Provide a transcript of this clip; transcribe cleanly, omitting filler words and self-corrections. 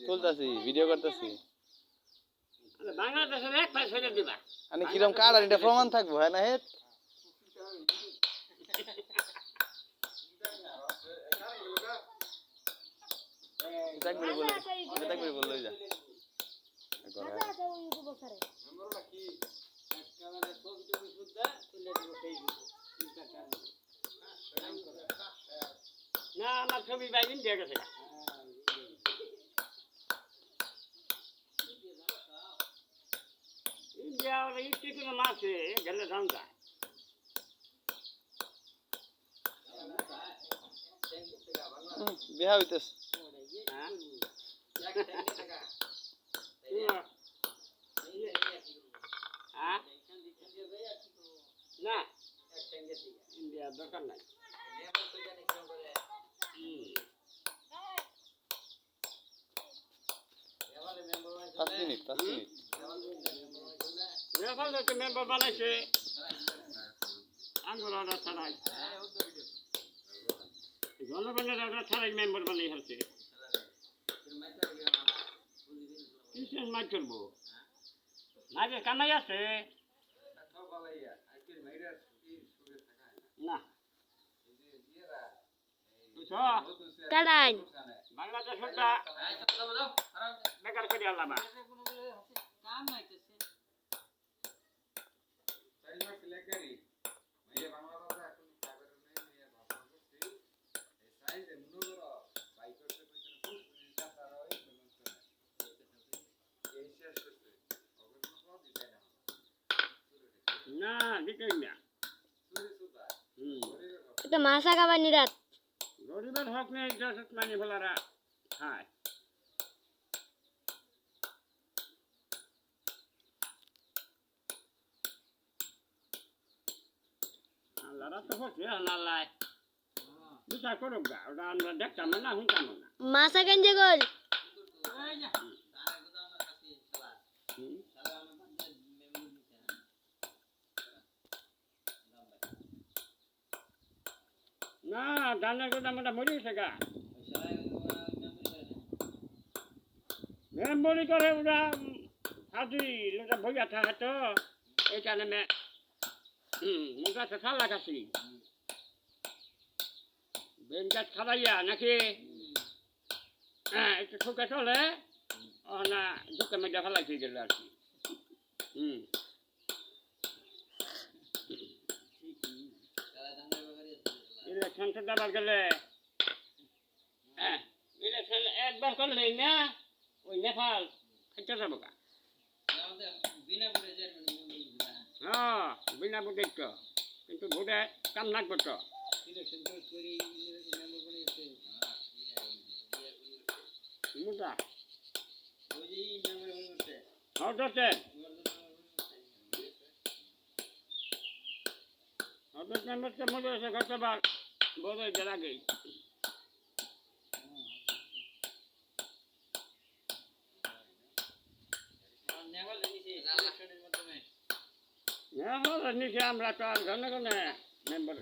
তুলতাছি video করতেছি বাংলাদেশের এক পাশ ছেড়ে দিবা আমি কিরম কাড়া এটা প্রমাণ থাকবো হ্যাঁ না হেত দেখবি বলে যা না আমার ছবি বাইদিন দিয়ে গেছে ইন্ডিয়া ইস্টি কোনো মাছে গেলে দাম যায় বিহা হইতেছে না ইন্ডিয়া দরকার নাই 5 মিনিট মেম্বার বানাইছে আন্দোলন ছাড়াই জনগণের ছাড়াই মেম্বার বানিয়ে ফেলছে কিসের মাছ চলবো মাঝে কামাই আছে না বাংলাদেশ বেকার করে আল্লাহ না দিতে না এটা মাছা খাবার নিরাত গরিবের হক নেই মানে বলারা খায় আল্লাহরা তো হচ্ছে আল্লাহ বিচার করুক গা ওটা আমরা দেখতাম না শুনতাম না মাছা গেঞ্জে গোল না ধানের গোটা মোটা মরে গেছে গা মেম্বরি করে ওরা হাজি লোটা ভইয়া থাকে তো এইখানে মুখ আছে খাল্লা খাসি বেন গাছ খাবাইয়া নাকি হ্যাঁ একটু ঠুকে চলে ও না ঢুকে মেঘা ফেলাইতে গেল আর কি ইলেকশন তো দেবার গেলে হ্যাঁ ইলেকশন একবার করলেই না ওই নেপাল খেতে যাবো গা হ্যাঁ বিনা ভোটে তো কিন্তু ভোটে কাম লাগবে তো মোটা হঠাৎ মেম্বারটা মনে হয়েছে গতবার বোধহয় যার আগেই নিচে আমরা তো আর ঘনে ঘনে মেম্বার